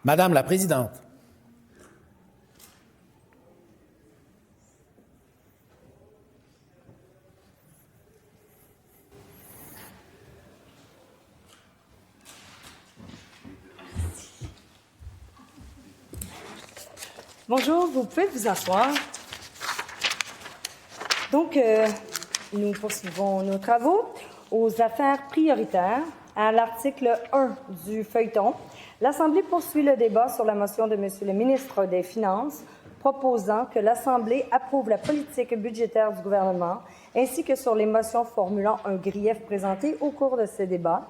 Madame la présidente. Bonjour, vous pouvez vous asseoir. Donc, nous poursuivons nos travaux aux affaires prioritaires. À l'article 1 du feuilleton, l'Assemblée poursuit le débat sur la motion de M. le ministre des Finances proposant que l'Assemblée approuve la politique budgétaire du gouvernement ainsi que sur les motions formulant un grief présenté au cours de ces débats.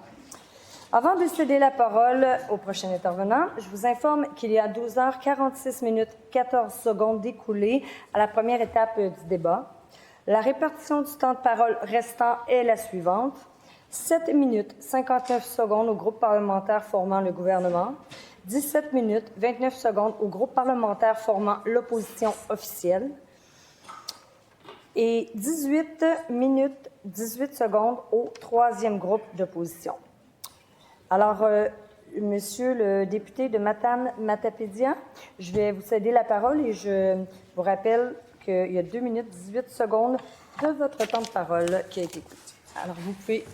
Avant de céder la parole au prochain intervenant, je vous informe qu'il y a 12h46 minutes 14 secondes d'écoulées à la première étape du débat. La répartition du temps de parole restant est la suivante. 7 minutes 59 secondes au groupe parlementaire formant le gouvernement, 17 minutes 29 secondes au groupe parlementaire formant l'opposition officielle et 18 minutes 18 secondes au troisième groupe d'opposition. Alors, Monsieur le député de Matane-Matapédia, je vais vous céder la parole et je vous rappelle qu'il y a 2 minutes 18 secondes de votre temps de parole qui a été écouté. Alors, vous pouvez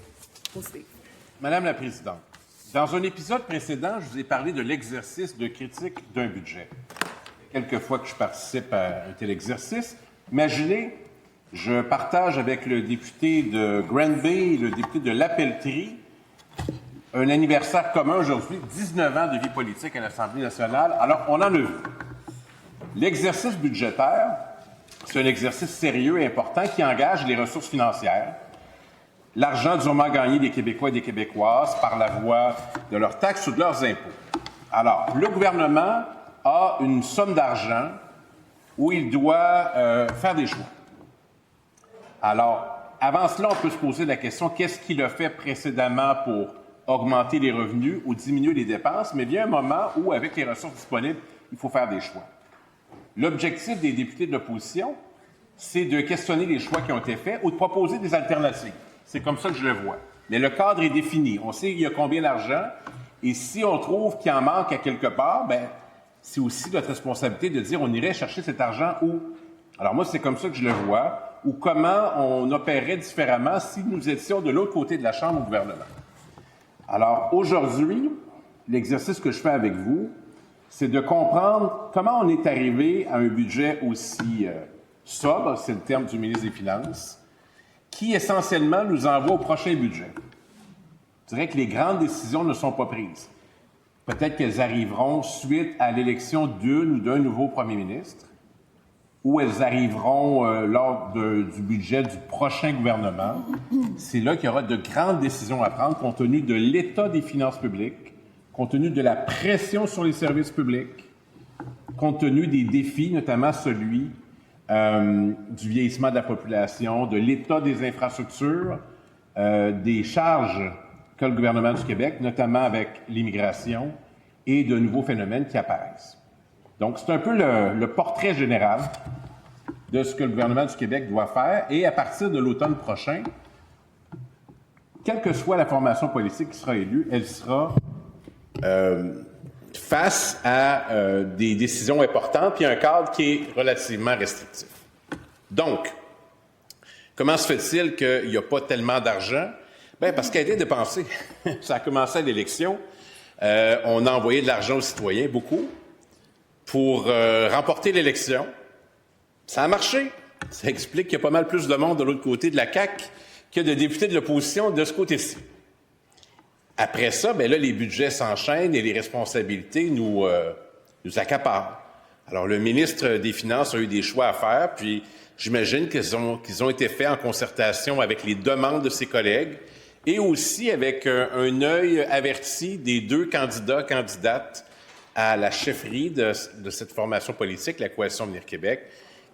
poursuivre. Madame la présidente, dans un épisode précédent, je vous ai parlé de l'exercice de critique d'un budget. Quelques fois que je participe à un tel exercice, imaginez, je partage avec le député de Granby et le député de Lapellerie un anniversaire commun aujourd'hui, 19 ans de vie politique à l'Assemblée nationale. Alors, on en a vu. L'exercice budgétaire, c'est un exercice sérieux et important qui engage les ressources financières, l'argent durement gagné des Québécois et des Québécoises par la voie de leurs taxes ou de leurs impôts. Alors, le gouvernement a une somme d'argent où il doit faire des choix. Alors, avant cela, on peut se poser la question, qu'est-ce qu'il a fait précédemment pour augmenter les revenus ou diminuer les dépenses? Mais vient un moment où, avec les ressources disponibles, il faut faire des choix. L'objectif des députés de l'opposition, c'est de questionner les choix qui ont été faits ou de proposer des alternatives. C'est comme ça que je le vois. Mais le cadre est défini. On sait il y a combien d'argent. Et si on trouve qu'il en manque à quelque part, bien, c'est aussi notre responsabilité de dire on irait chercher cet argent où. Alors moi, c'est comme ça que je le vois. Ou comment on opérerait différemment si nous étions de l'autre côté de la Chambre au gouvernement. Alors aujourd'hui, l'exercice que je fais avec vous, c'est de comprendre comment on est arrivé à un budget aussi sobre, c'est le terme du ministre des Finances, qui essentiellement nous envoie au prochain budget. Je dirais que les grandes décisions ne sont pas prises. Peut-être qu'elles arriveront suite à l'élection d'une ou d'un nouveau premier ministre, ou elles arriveront lors du budget du prochain gouvernement. C'est là qu'il y aura de grandes décisions à prendre compte tenu de l'état des finances publiques, compte tenu de la pression sur les services publics, compte tenu des défis, notamment celui du vieillissement de la population, de l'état des infrastructures, des charges qu'a le gouvernement du Québec, notamment avec l'immigration, et de nouveaux phénomènes qui apparaissent. Donc, c'est un peu le portrait général de ce que le gouvernement du Québec doit faire. Et à partir de l'automne prochain, quelle que soit la formation politique qui sera élue, elle sera face à des décisions importantes puis un cadre qui est relativement restrictif. Donc, comment se fait-il qu'il n'y a pas tellement d'argent? Bien, parce qu'elle a été dépensée. Ça a commencé à l'élection. On a envoyé de l'argent aux citoyens, beaucoup, pour remporter l'élection. Ça a marché. Ça explique qu'il y a pas mal plus de monde de l'autre côté de la CAQ qu'il y a de députés de l'opposition de ce côté-ci. Après ça, bien là, les budgets s'enchaînent et les responsabilités nous accaparent. Alors, le ministre des Finances a eu des choix à faire, puis j'imagine qu'ils ont été faits en concertation avec les demandes de ses collègues et aussi avec un œil averti des deux candidates à la chefferie de cette formation politique, la Coalition Avenir Québec,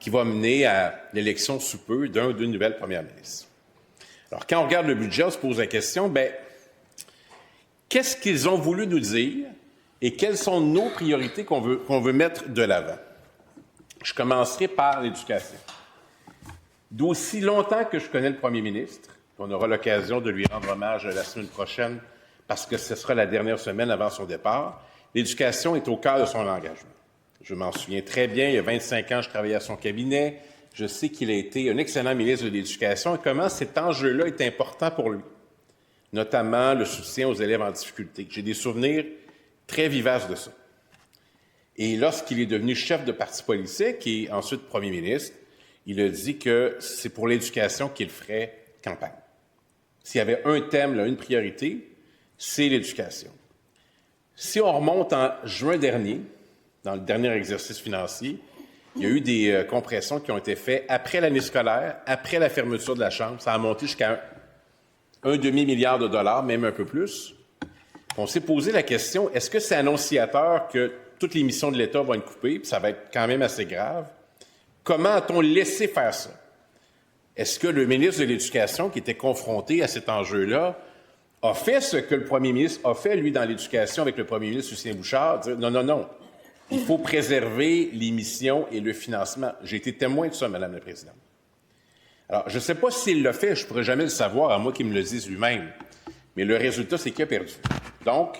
qui va mener à l'élection sous peu d'un ou d'une nouvelle première ministre. Alors, quand on regarde le budget, on se pose la question, bien, qu'est-ce qu'ils ont voulu nous dire et quelles sont nos priorités qu'on veut mettre de l'avant? Je commencerai par l'éducation. D'aussi longtemps que je connais le premier ministre, on aura l'occasion de lui rendre hommage la semaine prochaine parce que ce sera la dernière semaine avant son départ, L'éducation est au cœur de son engagement. Je m'en souviens très bien, il y a 25 ans, je travaillais à son cabinet. Je sais qu'il a été un excellent ministre de l'Éducation et comment cet enjeu-là est important pour lui, notamment le soutien aux élèves en difficulté. J'ai des souvenirs très vivaces de ça. Et lorsqu'il est devenu chef de parti politique et ensuite premier ministre, il a dit que c'est pour l'éducation qu'il ferait campagne. S'il y avait un thème, là, une priorité, c'est l'éducation. Si on remonte en juin dernier, dans le dernier exercice financier, il y a eu des compressions qui ont été faites après l'année scolaire, après la fermeture de la Chambre. Ça a monté jusqu'à un demi-milliard de dollars, même un peu plus. On s'est posé la question, est-ce que c'est annonciateur que toutes les missions de l'État vont être coupées, puis ça va être quand même assez grave? Comment a-t-on laissé faire ça? Est-ce que le ministre de l'Éducation, qui était confronté à cet enjeu-là, a fait ce que le premier ministre a fait, lui, dans l'éducation, avec le premier ministre Lucien Bouchard, dire non, il faut préserver les missions et le financement. J'ai été témoin de ça, Madame la Présidente. Alors, je ne sais pas s'il l'a fait, je ne pourrais jamais le savoir, à moi qu'il me le dise lui-même, mais le résultat, c'est qu'il a perdu. Donc,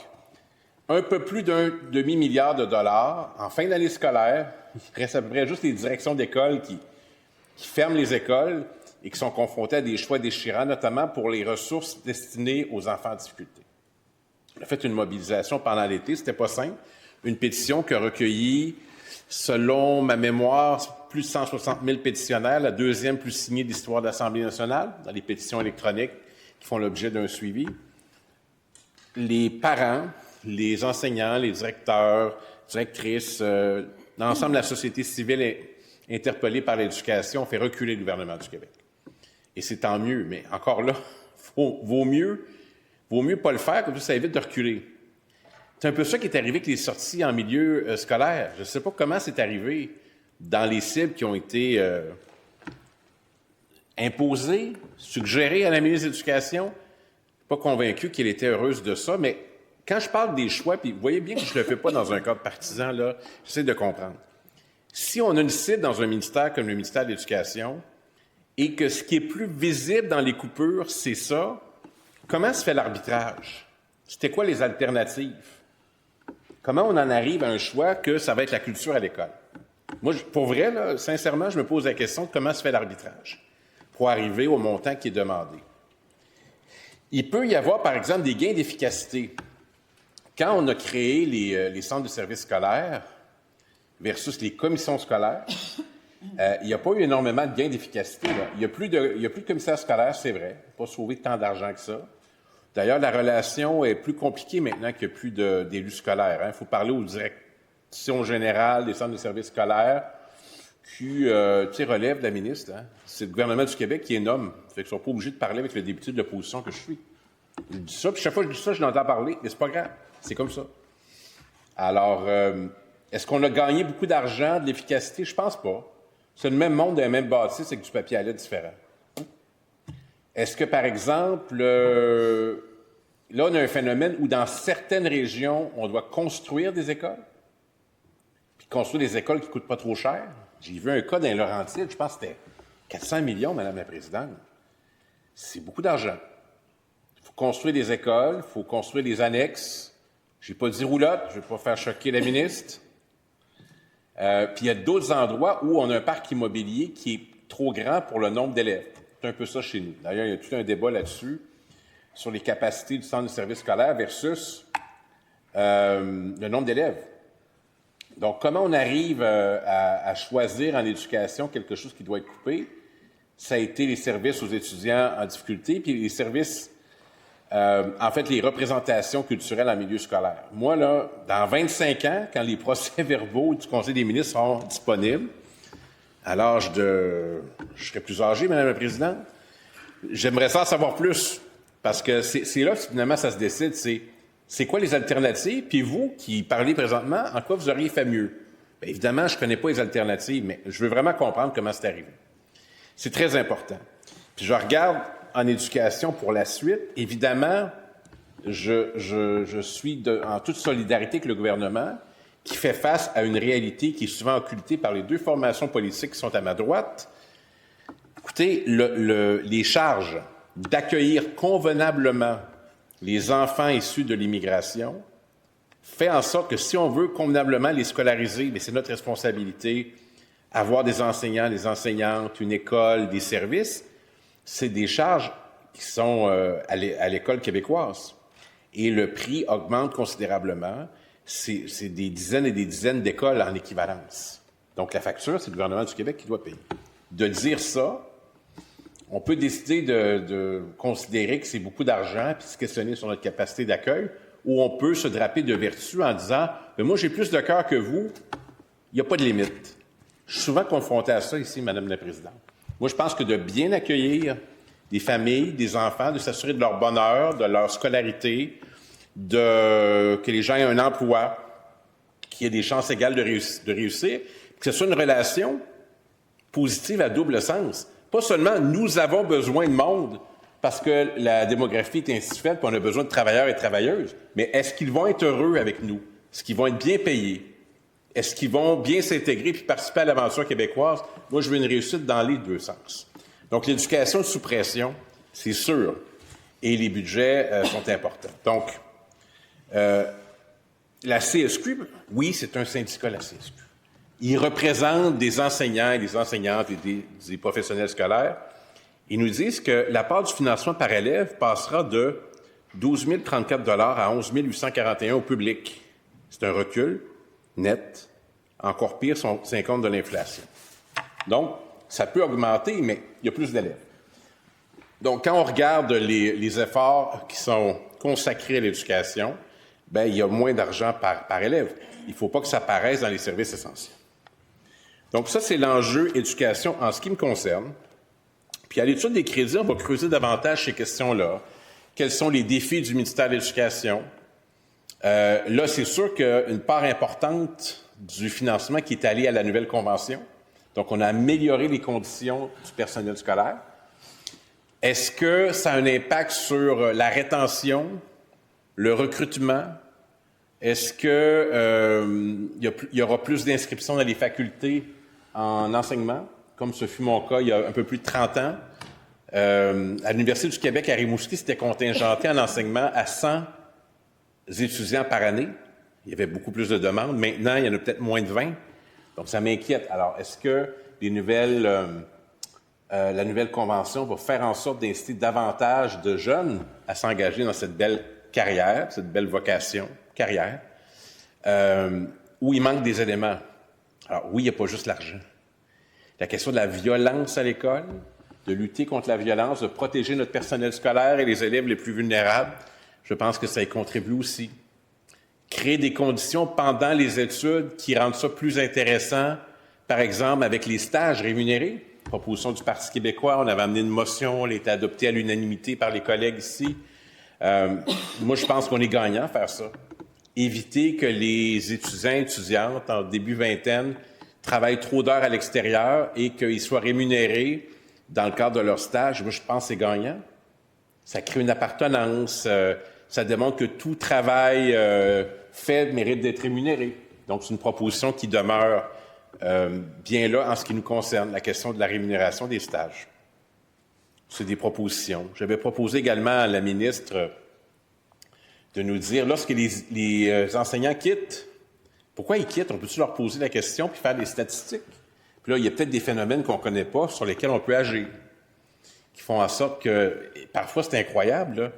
un peu plus d'un demi-milliard de dollars en fin d'année scolaire. Il reste à peu près juste les directions d'école qui ferment les écoles et qui sont confrontées à des choix déchirants, notamment pour les ressources destinées aux enfants en difficulté. On a fait une mobilisation pendant l'été, c'était pas simple. Une pétition qui a recueilli, selon ma mémoire, plus de 160 000 pétitionnaires, la deuxième plus signée de l'histoire de l'Assemblée nationale, dans les pétitions électroniques qui font l'objet d'un suivi. Les parents, les enseignants, les directeurs, directrices, l'ensemble de la société civile interpellée par l'éducation ont fait reculer le gouvernement du Québec. Et c'est tant mieux, mais encore là, vaut mieux pas le faire, comme ça, ça évite de reculer. C'est un peu ça qui est arrivé avec les sorties en milieu scolaire. Je ne sais pas comment c'est arrivé dans les cibles qui ont été imposées, suggérées à la ministre de l'Éducation. Je ne suis pas convaincu qu'elle était heureuse de ça, mais quand je parle des choix, puis vous voyez bien que je ne le fais pas dans un cadre partisan, là, j'essaie de comprendre. Si on a une cible dans un ministère comme le ministère de l'Éducation et que ce qui est plus visible dans les coupures, c'est ça, comment se fait l'arbitrage? C'était quoi les alternatives? Comment on en arrive à un choix que ça va être la culture à l'école? Moi, pour vrai, là, sincèrement, je me pose la question de comment se fait l'arbitrage pour arriver au montant qui est demandé. Il peut y avoir, par exemple, des gains d'efficacité. Quand on a créé les centres de services scolaires versus les commissions scolaires, il n'y a pas eu énormément de gains d'efficacité. Là. Il n'y a plus de commissaires scolaires, c'est vrai. Pas sauvé tant d'argent que ça. D'ailleurs, la relation est plus compliquée maintenant qu'il n'y a plus d'élus scolaires. Il faut parler aux directions générales des centres de services scolaires qui relèvent de la ministre. Hein. C'est le gouvernement du Québec qui les nomme. Fait qu'ils ne sont pas obligés de parler avec le député de l'opposition que je suis. Je dis ça, puis chaque fois que je dis ça, je l'entends parler, mais c'est pas grave. C'est comme ça. Alors, est-ce qu'on a gagné beaucoup d'argent, de l'efficacité? Je pense pas. C'est le même monde, le même bâtisse avec du papier à lettres différent. Est-ce que, par exemple, là, on a un phénomène où dans certaines régions, on doit construire des écoles, puis construire des écoles qui ne coûtent pas trop cher? J'ai vu un cas dans les Laurentides, je pense que c'était 400 millions, Madame la Présidente. C'est beaucoup d'argent. Il faut construire des écoles, il faut construire des annexes. Je n'ai pas dit roulotte, je ne vais pas faire choquer la ministre. Puis il y a d'autres endroits où on a un parc immobilier qui est trop grand pour le nombre d'élèves. C'est un peu ça chez nous. D'ailleurs, il y a tout un débat là-dessus, sur les capacités du centre de service scolaire versus le nombre d'élèves. Donc, comment on arrive à choisir en éducation quelque chose qui doit être coupé? Ça a été les services aux étudiants en difficulté, puis les services, en fait, les représentations culturelles en milieu scolaire. Moi, là, dans 25 ans, quand les procès-verbaux du Conseil des ministres seront disponibles, à l'âge de... Je serai plus âgé, Madame la Présidente. J'aimerais ça en savoir plus, parce que c'est là que finalement ça se décide, c'est quoi les alternatives, puis vous, qui parlez présentement, en quoi vous auriez fait mieux? Bien, évidemment, je ne connais pas les alternatives, mais je veux vraiment comprendre comment c'est arrivé. C'est très important. Puis je regarde en éducation pour la suite. Évidemment, je suis en toute solidarité avec le gouvernement, qui fait face à une réalité qui est souvent occultée par les deux formations politiques qui sont à ma droite. Écoutez, les charges d'accueillir convenablement les enfants issus de l'immigration fait en sorte que si on veut convenablement les scolariser, mais c'est notre responsabilité, avoir des enseignants, des enseignantes, une école, des services, c'est des charges qui sont à l'école québécoise. Et le prix augmente considérablement. C'est des dizaines et des dizaines d'écoles en équivalence. Donc, la facture, c'est le gouvernement du Québec qui doit payer. De dire ça, on peut décider de considérer que c'est beaucoup d'argent puis se questionner sur notre capacité d'accueil, ou on peut se draper de vertu en disant « moi, j'ai plus de cœur que vous, il n'y a pas de limite ». Je suis souvent confronté à ça ici, Madame la Présidente. Moi, je pense que de bien accueillir des familles, des enfants, de s'assurer de leur bonheur, de leur scolarité, que les gens aient un emploi, qu'il y ait des chances égales de réussir, que ce soit une relation positive à double sens. Pas seulement nous avons besoin de monde parce que la démographie est ainsi faite, puis on a besoin de travailleurs et travailleuses, mais est-ce qu'ils vont être heureux avec nous? Est-ce qu'ils vont être bien payés? Est-ce qu'ils vont bien s'intégrer puis participer à l'aventure québécoise? Moi, je veux une réussite dans les deux sens. Donc, l'éducation sous pression, c'est sûr, et les budgets sont importants. Donc, la CSQ, oui, c'est un syndicat, la CSQ. Il représente des enseignants et des enseignantes et des professionnels scolaires. Ils nous disent que la part du financement par élève passera de 12 034 à 11 841 au public. C'est un recul net. Encore pire, c'est un compte de l'inflation. Donc, ça peut augmenter, mais il y a plus d'élèves. Donc, quand on regarde les efforts qui sont consacrés à l'éducation, bien, il y a moins d'argent par élève. Il ne faut pas que ça paraisse dans les services essentiels. Donc, ça, c'est l'enjeu éducation en ce qui me concerne. Puis, à l'étude des crédits, on va creuser davantage ces questions-là. Quels sont les défis du ministère de l'Éducation? Là, c'est sûr qu'une part importante du financement qui est allée à la nouvelle convention. Donc, on a amélioré les conditions du personnel scolaire. Est-ce que ça a un impact sur la rétention, le recrutement? Est-ce qu'il y aura plus d'inscriptions dans les facultés en enseignement, comme ce fut mon cas il y a un peu plus de 30 ans? À l'Université du Québec, à Rimouski, c'était contingenté en enseignement à 100 étudiants par année. Il y avait beaucoup plus de demandes. Maintenant, il y en a peut-être moins de 20. Donc, ça m'inquiète. Alors, est-ce que la nouvelle convention va faire en sorte d'inciter davantage de jeunes à s'engager dans cette belle carrière, cette belle vocation, carrière, où il manque des éléments? Alors, oui, il n'y a pas juste l'argent. La question de la violence à l'école, de lutter contre la violence, de protéger notre personnel scolaire et les élèves les plus vulnérables, je pense que ça y contribue aussi. Créer des conditions pendant les études qui rendent ça plus intéressant, par exemple avec les stages rémunérés. Proposition du Parti québécois, on avait amené une motion, elle a été adoptée à l'unanimité par les collègues ici. Moi, je pense qu'on est gagnant à faire ça. Éviter que les étudiants et étudiantes en début vingtaine travaillent trop d'heures à l'extérieur et qu'ils soient rémunérés dans le cadre de leur stage. Moi, je pense que c'est gagnant. Ça crée une appartenance. Ça démontre que tout travail fait mérite d'être rémunéré. Donc, c'est une proposition qui demeure bien là en ce qui nous concerne, la question de la rémunération des stages. C'est des propositions. J'avais proposé également à la ministre de nous dire, lorsque les enseignants quittent, pourquoi ils quittent? On peut-tu leur poser la question puis faire des statistiques? Puis là, il y a peut-être des phénomènes qu'on ne connaît pas sur lesquels on peut agir, qui font en sorte que, parfois c'est incroyable, là,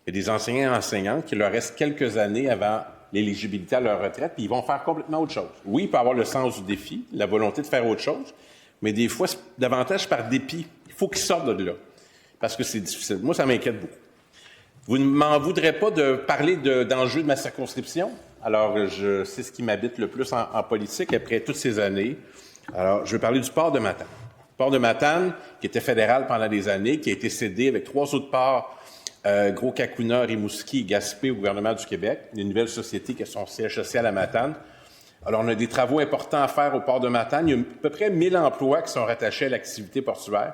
il y a des enseignants et enseignantes qui leur restent quelques années avant l'éligibilité à leur retraite, puis ils vont faire complètement autre chose. Oui, il peut avoir le sens du défi, la volonté de faire autre chose, mais des fois, c'est davantage par dépit. Il faut qu'ils sortent de là, parce que c'est difficile. Moi, ça m'inquiète beaucoup. Vous ne m'en voudrez pas de parler d'enjeux de ma circonscription. Alors, c'est ce qui m'habite le plus en politique après toutes ces années. Alors, je veux parler du port de Matane. Le port de Matane, qui était fédéral pendant des années, qui a été cédé avec 3 autres ports, Gros-Cacuna, Rimouski et Gaspé au gouvernement du Québec, une nouvelle société qui a son siège social à Matane. Alors, on a des travaux importants à faire au port de Matane. Il y a à peu près 1000 emplois qui sont rattachés à l'activité portuaire.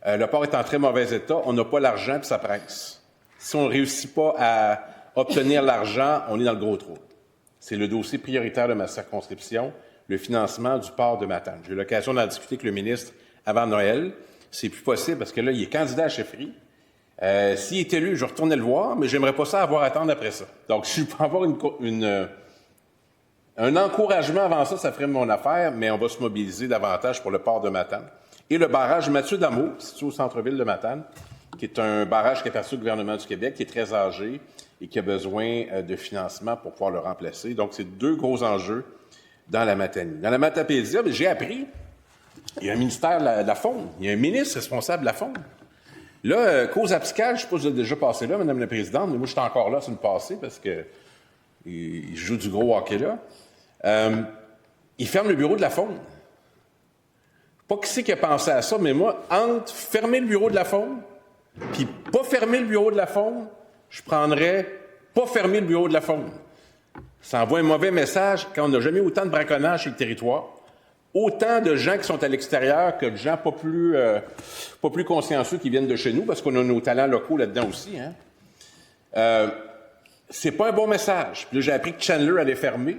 Le port est en très mauvais état. On n'a pas l'argent puis ça presse. Si on ne réussit pas à obtenir l'argent, on est dans le gros trou. C'est le dossier prioritaire de ma circonscription, le financement du port de Matane. J'ai eu l'occasion d'en discuter avec le ministre avant Noël. C'est plus possible parce que là, il est candidat à la chefferie. S'il est élu, je retournais le voir, mais j'aimerais pas ça avoir à attendre après ça. Donc, si je peux avoir Un encouragement avant ça, ça ferait mon affaire, mais on va se mobiliser davantage pour le port de Matane. Et le barrage Mathieu Dameau, situé au centre-ville de Matane, qui est un barrage qui appartient au gouvernement du Québec, qui est très âgé et qui a besoin de financement pour pouvoir le remplacer. Donc, c'est deux gros enjeux dans la Matanie. Dans la Matapédia, j'ai appris, il y a un ministère de la Faune, il y a un ministre responsable de la Faune. Là, cause apicale, je ne sais pas si vous êtes déjà passé là, Mme la Présidente, mais moi, je suis encore là sur le passé parce que il joue du gros hockey là. Il ferme le bureau de la Faune. Pas qui c'est qui a pensé à ça, mais moi, entre fermer le bureau de la Faune puis pas fermer le bureau de la Faune, je prendrais pas fermer le bureau de la Faune. Ça envoie un mauvais message quand on n'a jamais autant de braconnage sur le territoire, autant de gens qui sont à l'extérieur que de gens pas plus consciencieux qui viennent de chez nous, parce qu'on a nos talents locaux là-dedans aussi. C'est pas un bon message. Puis là, j'ai appris que Chandler allait fermer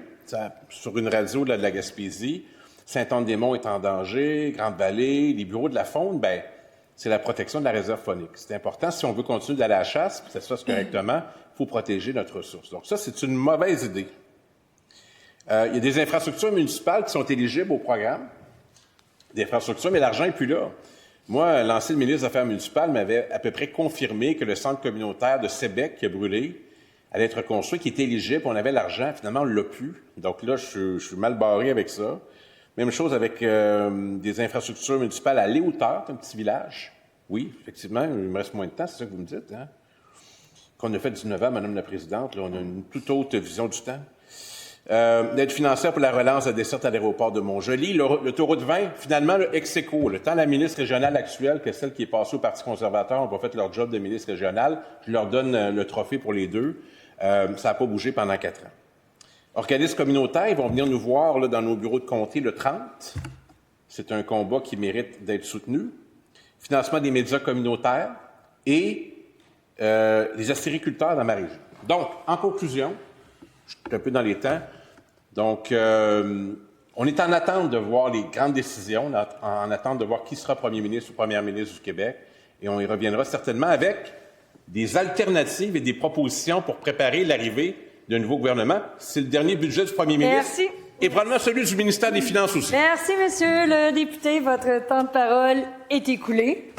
sur une radio là, de la Gaspésie. Saint-Anne-des-Monts est en danger, Grande-Vallée, les bureaux de la Faune, ben c'est la protection de la réserve faunique. C'est important. Si on veut continuer d'aller à la chasse, puis que ça se fasse correctement, il faut protéger notre ressource. Donc ça, c'est une mauvaise idée. Il y a des infrastructures municipales qui sont éligibles au programme d'infrastructures, mais l'argent n'est plus là. Moi, l'ancien ministre des Affaires municipales m'avait à peu près confirmé que le centre communautaire de Sébec qui a brûlé allait être construit, qui était éligible, on avait l'argent, finalement, on ne l'a plus. Donc là, je suis mal barré avec ça. Même chose avec des infrastructures municipales à Léoutard, un petit village. Oui, effectivement, il me reste moins de temps, c'est ça que vous me dites. Hein? Qu'on a fait 19 ans, Mme la Présidente, là, on a une toute autre vision du temps. L'aide financière pour la relance de la desserte à l'aéroport de Montjoly. Le taureau de vin, finalement, le ex-aequo, tant la ministre régionale actuelle que celle qui est passée au Parti conservateur ont pas fait leur job de ministre régionale. Je leur donne le trophée pour les deux. Ça n'a pas bougé pendant 4 ans. Organismes communautaires, ils vont venir nous voir là, dans nos bureaux de comté le 30. C'est un combat qui mérite d'être soutenu. Financement des médias communautaires et les acériculteurs dans ma région. Donc, en conclusion, je suis un peu dans les temps. Donc, on est en attente de voir les grandes décisions, en attente de voir qui sera premier ministre ou première ministre du Québec. Et on y reviendra certainement avec des alternatives et des propositions pour préparer l'arrivée d'un nouveau gouvernement. C'est le dernier budget du premier ministre. Merci. Et probablement celui du ministère des Finances aussi. Merci, monsieur le député. Votre temps de parole est écoulé.